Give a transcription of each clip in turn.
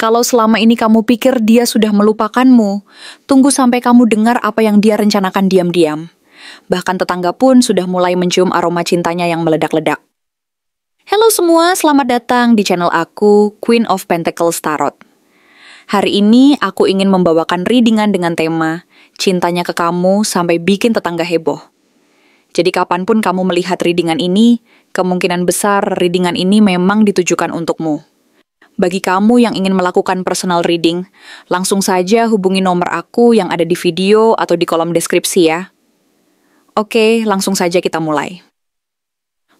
Kalau selama ini kamu pikir dia sudah melupakanmu, tunggu sampai kamu dengar apa yang dia rencanakan diam-diam. Bahkan tetangga pun sudah mulai mencium aroma cintanya yang meledak-ledak. Halo semua, selamat datang di channel aku, Queen of Pentacles Tarot. Hari ini aku ingin membawakan readingan dengan tema Cintanya ke Kamu Sampai Bikin Tetangga Heboh. Jadi kapanpun kamu melihat readingan ini, kemungkinan besar readingan ini memang ditujukan untukmu. Bagi kamu yang ingin melakukan personal reading, langsung saja hubungi nomor aku yang ada di video atau di kolom deskripsi ya. Oke, langsung saja kita mulai.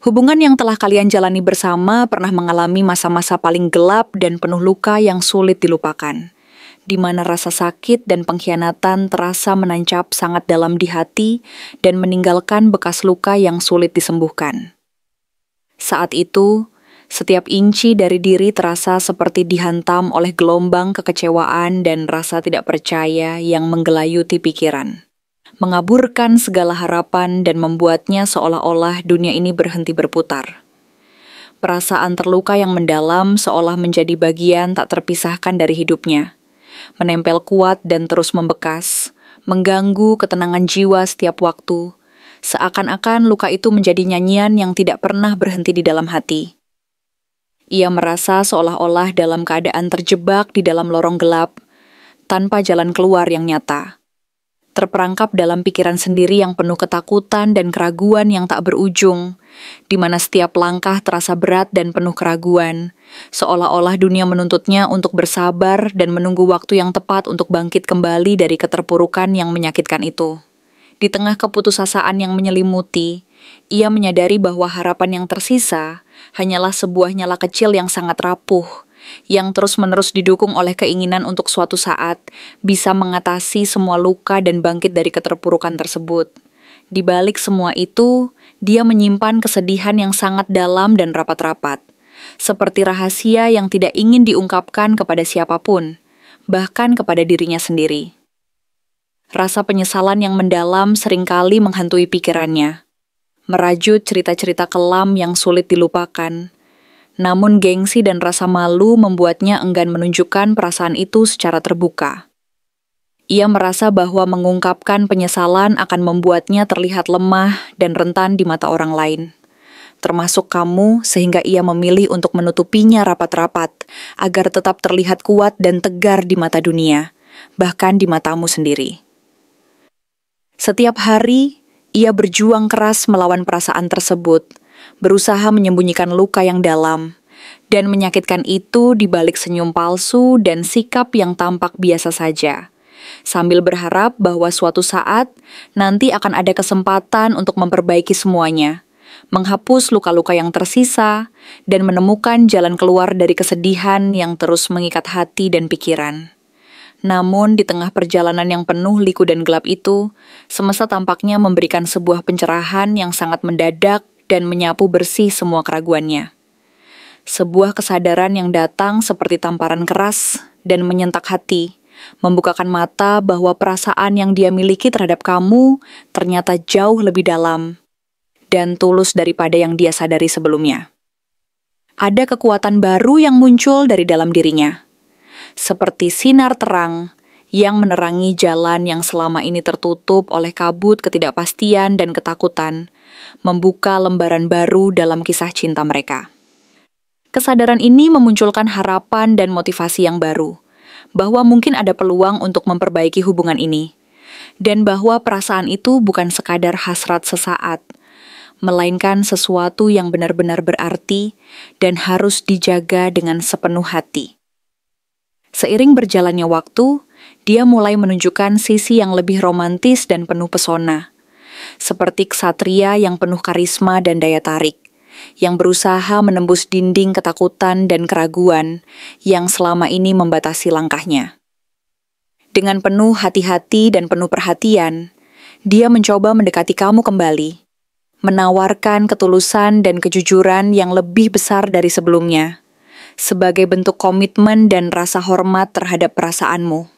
Hubungan yang telah kalian jalani bersama pernah mengalami masa-masa paling gelap dan penuh luka yang sulit dilupakan, di mana rasa sakit dan pengkhianatan terasa menancap sangat dalam di hati dan meninggalkan bekas luka yang sulit disembuhkan. Saat itu, setiap inci dari diri terasa seperti dihantam oleh gelombang kekecewaan dan rasa tidak percaya yang menggelayuti pikiran, mengaburkan segala harapan dan membuatnya seolah-olah dunia ini berhenti berputar. Perasaan terluka yang mendalam seolah menjadi bagian tak terpisahkan dari hidupnya, menempel kuat dan terus membekas, mengganggu ketenangan jiwa setiap waktu, seakan-akan luka itu menjadi nyanyian yang tidak pernah berhenti di dalam hati. Ia merasa seolah-olah dalam keadaan terjebak di dalam lorong gelap, tanpa jalan keluar yang nyata. Terperangkap dalam pikiran sendiri yang penuh ketakutan dan keraguan yang tak berujung, di mana setiap langkah terasa berat dan penuh keraguan, seolah-olah dunia menuntutnya untuk bersabar dan menunggu waktu yang tepat untuk bangkit kembali dari keterpurukan yang menyakitkan itu. Di tengah keputusasaan yang menyelimuti, ia menyadari bahwa harapan yang tersisa hanyalah sebuah nyala kecil yang sangat rapuh, yang terus-menerus didukung oleh keinginan untuk suatu saat bisa mengatasi semua luka dan bangkit dari keterpurukan tersebut. Di balik semua itu, dia menyimpan kesedihan yang sangat dalam dan rapat-rapat, seperti rahasia yang tidak ingin diungkapkan kepada siapapun, bahkan kepada dirinya sendiri. Rasa penyesalan yang mendalam seringkali menghantui pikirannya, merajut cerita-cerita kelam yang sulit dilupakan. Namun gengsi dan rasa malu membuatnya enggan menunjukkan perasaan itu secara terbuka. Ia merasa bahwa mengungkapkan penyesalan akan membuatnya terlihat lemah dan rentan di mata orang lain, termasuk kamu, sehingga ia memilih untuk menutupinya rapat-rapat agar tetap terlihat kuat dan tegar di mata dunia, bahkan di matamu sendiri. Setiap hari, ia berjuang keras melawan perasaan tersebut, berusaha menyembunyikan luka yang dalam, dan menyakitkan itu di balik senyum palsu dan sikap yang tampak biasa saja, sambil berharap bahwa suatu saat nanti akan ada kesempatan untuk memperbaiki semuanya, menghapus luka-luka yang tersisa, dan menemukan jalan keluar dari kesedihan yang terus mengikat hati dan pikiran. Namun di tengah perjalanan yang penuh liku dan gelap itu, semesta tampaknya memberikan sebuah pencerahan yang sangat mendadak dan menyapu bersih semua keraguannya. Sebuah kesadaran yang datang seperti tamparan keras dan menyentak hati, membukakan mata bahwa perasaan yang dia miliki terhadap kamu ternyata jauh lebih dalam dan tulus daripada yang dia sadari sebelumnya. Ada kekuatan baru yang muncul dari dalam dirinya, seperti sinar terang yang menerangi jalan yang selama ini tertutup oleh kabut ketidakpastian dan ketakutan, membuka lembaran baru dalam kisah cinta mereka. Kesadaran ini memunculkan harapan dan motivasi yang baru, bahwa mungkin ada peluang untuk memperbaiki hubungan ini, dan bahwa perasaan itu bukan sekadar hasrat sesaat, melainkan sesuatu yang benar-benar berarti dan harus dijaga dengan sepenuh hati. Seiring berjalannya waktu, dia mulai menunjukkan sisi yang lebih romantis dan penuh pesona, seperti ksatria yang penuh karisma dan daya tarik, yang berusaha menembus dinding ketakutan dan keraguan yang selama ini membatasi langkahnya. Dengan penuh hati-hati dan penuh perhatian, dia mencoba mendekati kamu kembali, menawarkan ketulusan dan kejujuran yang lebih besar dari sebelumnya, sebagai bentuk komitmen dan rasa hormat terhadap perasaanmu.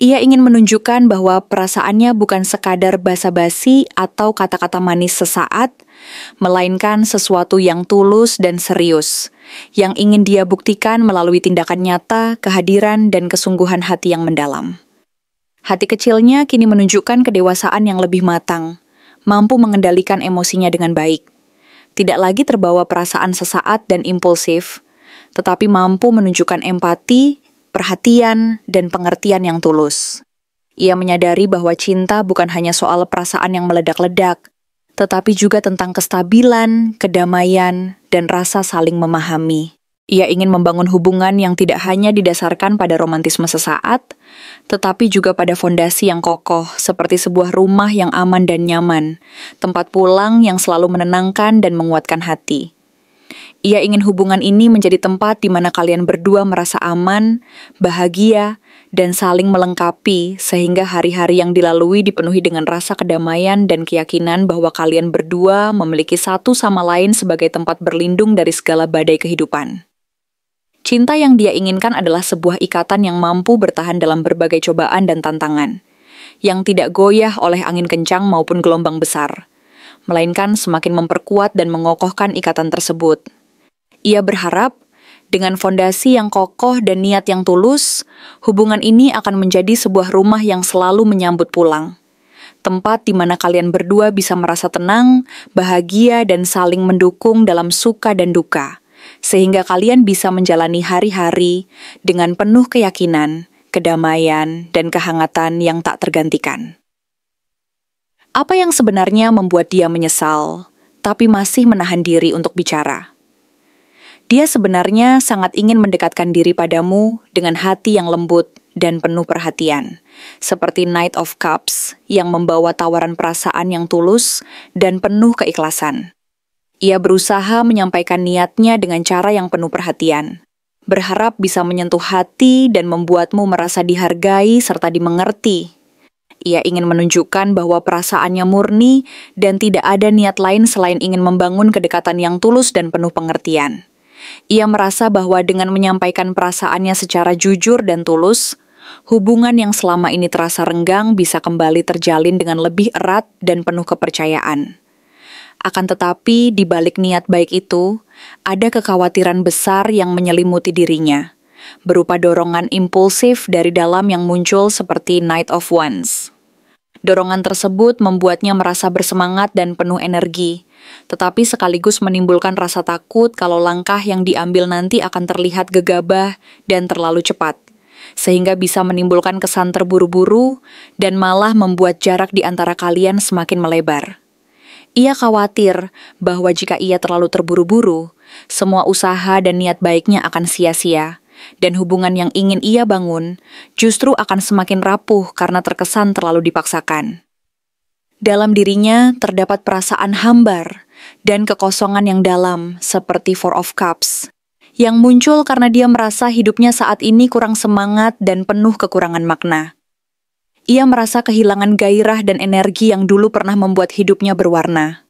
Ia ingin menunjukkan bahwa perasaannya bukan sekadar basa-basi atau kata-kata manis sesaat, melainkan sesuatu yang tulus dan serius, yang ingin dia buktikan melalui tindakan nyata, kehadiran, dan kesungguhan hati yang mendalam. Hati kecilnya kini menunjukkan kedewasaan yang lebih matang, mampu mengendalikan emosinya dengan baik. Tidak lagi terbawa perasaan sesaat dan impulsif, tetapi mampu menunjukkan empati, perhatian, dan pengertian yang tulus. Ia menyadari bahwa cinta bukan hanya soal perasaan yang meledak-ledak, tetapi juga tentang kestabilan, kedamaian, dan rasa saling memahami. Ia ingin membangun hubungan yang tidak hanya didasarkan pada romantisme sesaat, tetapi juga pada fondasi yang kokoh, seperti sebuah rumah yang aman dan nyaman, tempat pulang yang selalu menenangkan dan menguatkan hati. Ia ingin hubungan ini menjadi tempat di mana kalian berdua merasa aman, bahagia, dan saling melengkapi sehingga hari-hari yang dilalui dipenuhi dengan rasa kedamaian dan keyakinan bahwa kalian berdua memiliki satu sama lain sebagai tempat berlindung dari segala badai kehidupan. Cinta yang dia inginkan adalah sebuah ikatan yang mampu bertahan dalam berbagai cobaan dan tantangan, yang tidak goyah oleh angin kencang maupun gelombang besar, melainkan semakin memperkuat dan mengokohkan ikatan tersebut. Ia berharap, dengan fondasi yang kokoh dan niat yang tulus, hubungan ini akan menjadi sebuah rumah yang selalu menyambut pulang. Tempat di mana kalian berdua bisa merasa tenang, bahagia, dan saling mendukung dalam suka dan duka, sehingga kalian bisa menjalani hari-hari dengan penuh keyakinan, kedamaian, dan kehangatan yang tak tergantikan. Apa yang sebenarnya membuat dia menyesal, tapi masih menahan diri untuk bicara? Dia sebenarnya sangat ingin mendekatkan diri padamu dengan hati yang lembut dan penuh perhatian, seperti Knight of Cups yang membawa tawaran perasaan yang tulus dan penuh keikhlasan. Ia berusaha menyampaikan niatnya dengan cara yang penuh perhatian, berharap bisa menyentuh hati dan membuatmu merasa dihargai serta dimengerti. Ia ingin menunjukkan bahwa perasaannya murni dan tidak ada niat lain selain ingin membangun kedekatan yang tulus dan penuh pengertian. Ia merasa bahwa dengan menyampaikan perasaannya secara jujur dan tulus, hubungan yang selama ini terasa renggang bisa kembali terjalin dengan lebih erat dan penuh kepercayaan. Akan tetapi, di balik niat baik itu, ada kekhawatiran besar yang menyelimuti dirinya, berupa dorongan impulsif dari dalam yang muncul seperti Knight of Wands. Dorongan tersebut membuatnya merasa bersemangat dan penuh energi, tetapi sekaligus menimbulkan rasa takut kalau langkah yang diambil nanti akan terlihat gegabah dan terlalu cepat, sehingga bisa menimbulkan kesan terburu-buru dan malah membuat jarak di antara kalian semakin melebar. Ia khawatir bahwa jika ia terlalu terburu-buru, semua usaha dan niat baiknya akan sia-sia, dan hubungan yang ingin ia bangun justru akan semakin rapuh karena terkesan terlalu dipaksakan. Dalam dirinya terdapat perasaan hambar dan kekosongan yang dalam seperti Four of Cups, yang muncul karena dia merasa hidupnya saat ini kurang semangat dan penuh kekurangan makna. Ia merasa kehilangan gairah dan energi yang dulu pernah membuat hidupnya berwarna.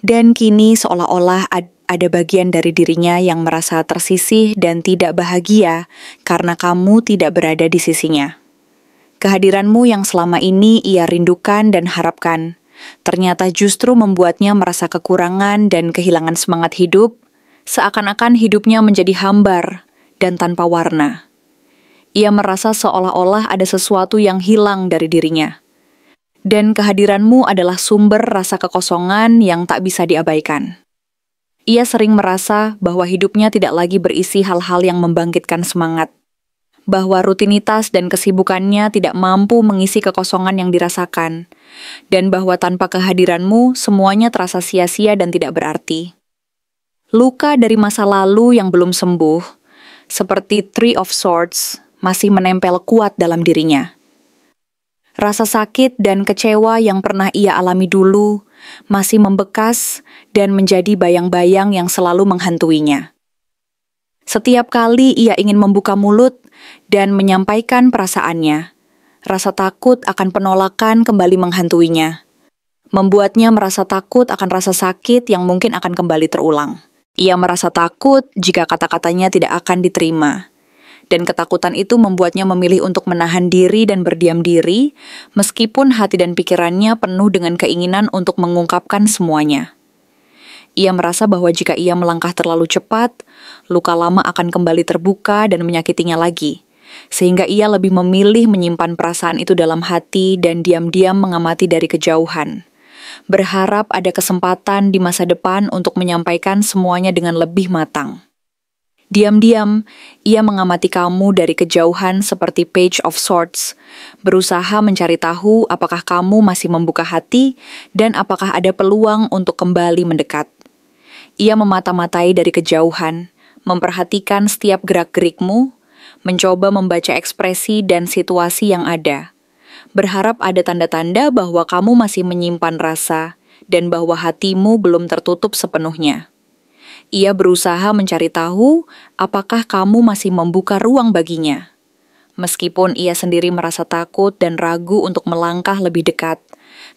Dan kini seolah-olah ada bagian dari dirinya yang merasa tersisih dan tidak bahagia karena kamu tidak berada di sisinya. Kehadiranmu yang selama ini ia rindukan dan harapkan, ternyata justru membuatnya merasa kekurangan dan kehilangan semangat hidup, seakan-akan hidupnya menjadi hambar dan tanpa warna. Ia merasa seolah-olah ada sesuatu yang hilang dari dirinya. Dan kehadiranmu adalah sumber rasa kekosongan yang tak bisa diabaikan. Ia sering merasa bahwa hidupnya tidak lagi berisi hal-hal yang membangkitkan semangat, bahwa rutinitas dan kesibukannya tidak mampu mengisi kekosongan yang dirasakan, dan bahwa tanpa kehadiranmu semuanya terasa sia-sia dan tidak berarti. Luka dari masa lalu yang belum sembuh, seperti Three of Swords, masih menempel kuat dalam dirinya. Rasa sakit dan kecewa yang pernah ia alami dulu masih membekas dan menjadi bayang-bayang yang selalu menghantuinya. Setiap kali ia ingin membuka mulut dan menyampaikan perasaannya, rasa takut akan penolakan kembali menghantuinya, membuatnya merasa takut akan rasa sakit yang mungkin akan kembali terulang. Ia merasa takut jika kata-katanya tidak akan diterima, dan ketakutan itu membuatnya memilih untuk menahan diri dan berdiam diri, meskipun hati dan pikirannya penuh dengan keinginan untuk mengungkapkan semuanya. Ia merasa bahwa jika ia melangkah terlalu cepat, luka lama akan kembali terbuka dan menyakitinya lagi, sehingga ia lebih memilih menyimpan perasaan itu dalam hati dan diam-diam mengamati dari kejauhan, berharap ada kesempatan di masa depan untuk menyampaikan semuanya dengan lebih matang. Diam-diam, ia mengamati kamu dari kejauhan seperti Page of Swords, berusaha mencari tahu apakah kamu masih membuka hati dan apakah ada peluang untuk kembali mendekat. Ia memata-matai dari kejauhan, memperhatikan setiap gerak-gerikmu, mencoba membaca ekspresi dan situasi yang ada, berharap ada tanda-tanda bahwa kamu masih menyimpan rasa dan bahwa hatimu belum tertutup sepenuhnya. Ia berusaha mencari tahu apakah kamu masih membuka ruang baginya. Meskipun ia sendiri merasa takut dan ragu untuk melangkah lebih dekat,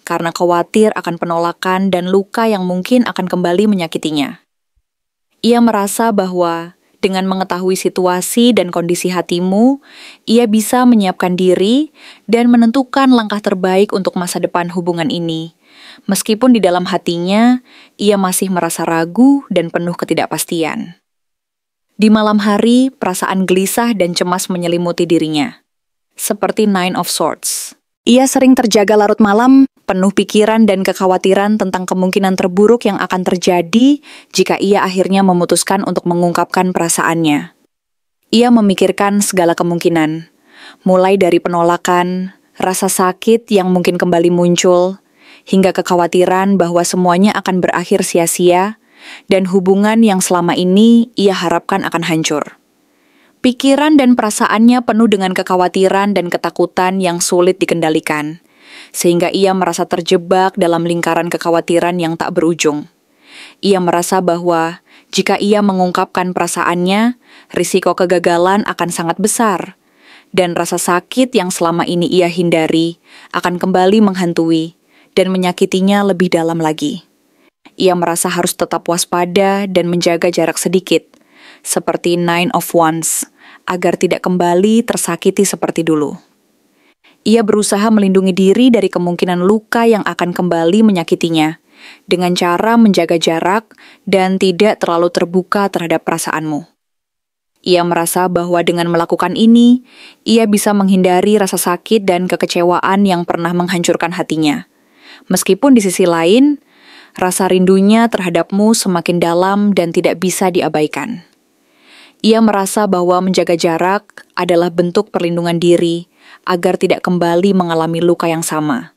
karena khawatir akan penolakan dan luka yang mungkin akan kembali menyakitinya. Ia merasa bahwa dengan mengetahui situasi dan kondisi hatimu, ia bisa menyiapkan diri dan menentukan langkah terbaik untuk masa depan hubungan ini. Meskipun di dalam hatinya, ia masih merasa ragu dan penuh ketidakpastian. Di malam hari, perasaan gelisah dan cemas menyelimuti dirinya. Seperti Nine of Swords. Ia sering terjaga larut malam, penuh pikiran dan kekhawatiran tentang kemungkinan terburuk yang akan terjadi jika ia akhirnya memutuskan untuk mengungkapkan perasaannya. Ia memikirkan segala kemungkinan, mulai dari penolakan, rasa sakit yang mungkin kembali muncul, hingga kekhawatiran bahwa semuanya akan berakhir sia-sia, dan hubungan yang selama ini ia harapkan akan hancur. Pikiran dan perasaannya penuh dengan kekhawatiran dan ketakutan yang sulit dikendalikan, sehingga ia merasa terjebak dalam lingkaran kekhawatiran yang tak berujung. Ia merasa bahwa jika ia mengungkapkan perasaannya, risiko kegagalan akan sangat besar, dan rasa sakit yang selama ini ia hindari akan kembali menghantui dan menyakitinya lebih dalam lagi. Ia merasa harus tetap waspada dan menjaga jarak sedikit, seperti Nine of Wands, agar tidak kembali tersakiti seperti dulu. Ia berusaha melindungi diri dari kemungkinan luka yang akan kembali menyakitinya, dengan cara menjaga jarak dan tidak terlalu terbuka terhadap perasaanmu. Ia merasa bahwa dengan melakukan ini, ia bisa menghindari rasa sakit dan kekecewaan yang pernah menghancurkan hatinya. Meskipun di sisi lain, rasa rindunya terhadapmu semakin dalam dan tidak bisa diabaikan. Ia merasa bahwa menjaga jarak adalah bentuk perlindungan diri agar tidak kembali mengalami luka yang sama,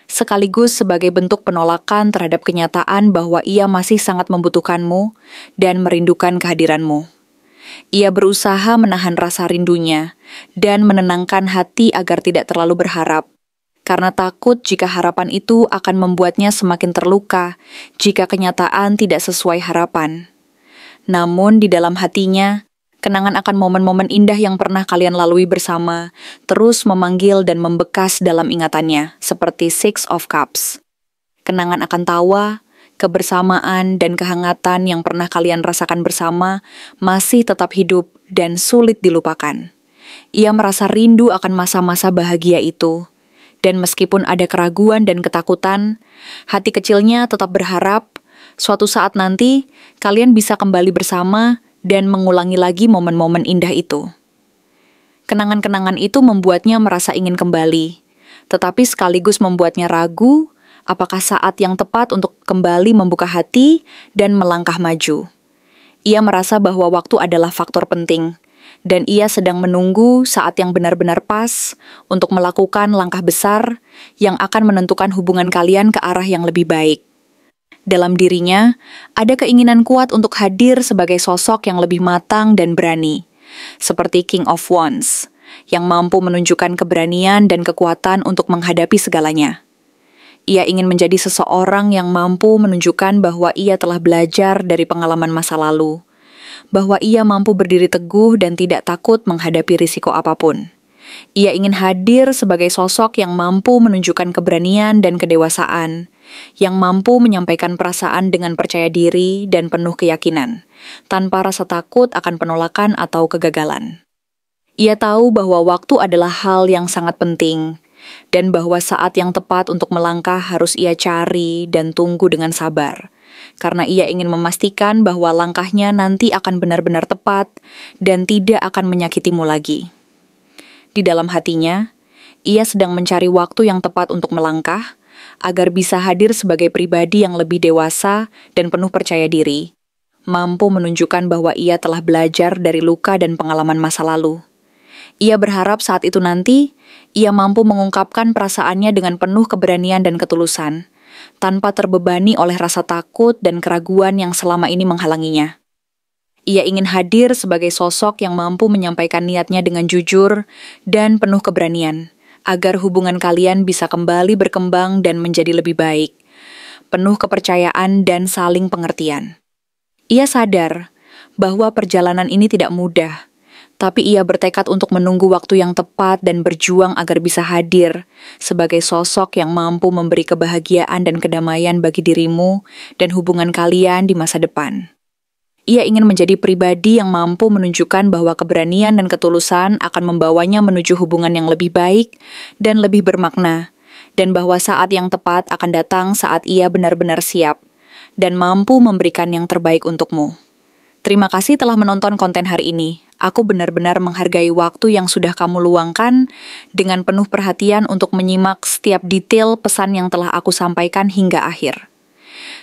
sekaligus sebagai bentuk penolakan terhadap kenyataan bahwa ia masih sangat membutuhkanmu dan merindukan kehadiranmu. Ia berusaha menahan rasa rindunya dan menenangkan hati agar tidak terlalu berharap, karena takut jika harapan itu akan membuatnya semakin terluka jika kenyataan tidak sesuai harapan. Namun di dalam hatinya, kenangan akan momen-momen indah yang pernah kalian lalui bersama terus memanggil dan membekas dalam ingatannya, seperti Six of Cups. Kenangan akan tawa, kebersamaan, dan kehangatan yang pernah kalian rasakan bersama masih tetap hidup dan sulit dilupakan. Ia merasa rindu akan masa-masa bahagia itu, dan meskipun ada keraguan dan ketakutan, hati kecilnya tetap berharap suatu saat nanti kalian bisa kembali bersama dan mengulangi lagi momen-momen indah itu. Kenangan-kenangan itu membuatnya merasa ingin kembali, tetapi sekaligus membuatnya ragu apakah saat yang tepat untuk kembali membuka hati dan melangkah maju. Ia merasa bahwa waktu adalah faktor penting, dan ia sedang menunggu saat yang benar-benar pas untuk melakukan langkah besar yang akan menentukan hubungan kalian ke arah yang lebih baik. Dalam dirinya, ada keinginan kuat untuk hadir sebagai sosok yang lebih matang dan berani, seperti King of Wands, yang mampu menunjukkan keberanian dan kekuatan untuk menghadapi segalanya. Ia ingin menjadi seseorang yang mampu menunjukkan bahwa ia telah belajar dari pengalaman masa lalu, bahwa ia mampu berdiri teguh dan tidak takut menghadapi risiko apapun. Ia ingin hadir sebagai sosok yang mampu menunjukkan keberanian dan kedewasaan, yang mampu menyampaikan perasaan dengan percaya diri dan penuh keyakinan, tanpa rasa takut akan penolakan atau kegagalan. Ia tahu bahwa waktu adalah hal yang sangat penting, dan bahwa saat yang tepat untuk melangkah harus ia cari dan tunggu dengan sabar, karena ia ingin memastikan bahwa langkahnya nanti akan benar-benar tepat dan tidak akan menyakitimu lagi. Di dalam hatinya, ia sedang mencari waktu yang tepat untuk melangkah, agar bisa hadir sebagai pribadi yang lebih dewasa dan penuh percaya diri, mampu menunjukkan bahwa ia telah belajar dari luka dan pengalaman masa lalu. Ia berharap saat itu nanti, ia mampu mengungkapkan perasaannya dengan penuh keberanian dan ketulusan, tanpa terbebani oleh rasa takut dan keraguan yang selama ini menghalanginya. Ia ingin hadir sebagai sosok yang mampu menyampaikan niatnya dengan jujur dan penuh keberanian, agar hubungan kalian bisa kembali berkembang dan menjadi lebih baik, penuh kepercayaan dan saling pengertian. Ia sadar bahwa perjalanan ini tidak mudah, tapi ia bertekad untuk menunggu waktu yang tepat dan berjuang agar bisa hadir sebagai sosok yang mampu memberi kebahagiaan dan kedamaian bagi dirimu dan hubungan kalian di masa depan. Ia ingin menjadi pribadi yang mampu menunjukkan bahwa keberanian dan ketulusan akan membawanya menuju hubungan yang lebih baik dan lebih bermakna, dan bahwa saat yang tepat akan datang saat ia benar-benar siap dan mampu memberikan yang terbaik untukmu. Terima kasih telah menonton konten hari ini. Aku benar-benar menghargai waktu yang sudah kamu luangkan dengan penuh perhatian untuk menyimak setiap detail pesan yang telah aku sampaikan hingga akhir.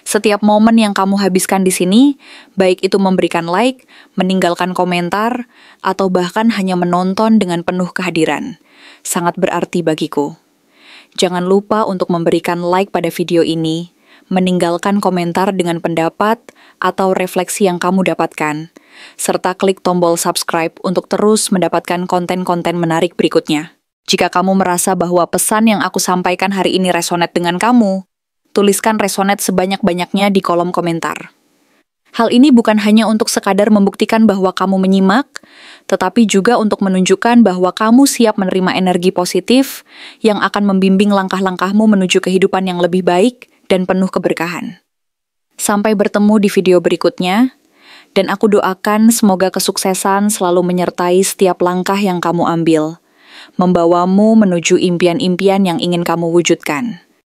Setiap momen yang kamu habiskan di sini, baik itu memberikan like, meninggalkan komentar, atau bahkan hanya menonton dengan penuh kehadiran, sangat berarti bagiku. Jangan lupa untuk memberikan like pada video ini, meninggalkan komentar dengan pendapat atau refleksi yang kamu dapatkan, serta klik tombol subscribe untuk terus mendapatkan konten-konten menarik berikutnya. Jika kamu merasa bahwa pesan yang aku sampaikan hari ini resonate dengan kamu, tuliskan resonate sebanyak-banyaknya di kolom komentar. Hal ini bukan hanya untuk sekadar membuktikan bahwa kamu menyimak, tetapi juga untuk menunjukkan bahwa kamu siap menerima energi positif yang akan membimbing langkah-langkahmu menuju kehidupan yang lebih baik dan penuh keberkahan. Sampai bertemu di video berikutnya, dan aku doakan semoga kesuksesan selalu menyertai setiap langkah yang kamu ambil, membawamu menuju impian-impian yang ingin kamu wujudkan.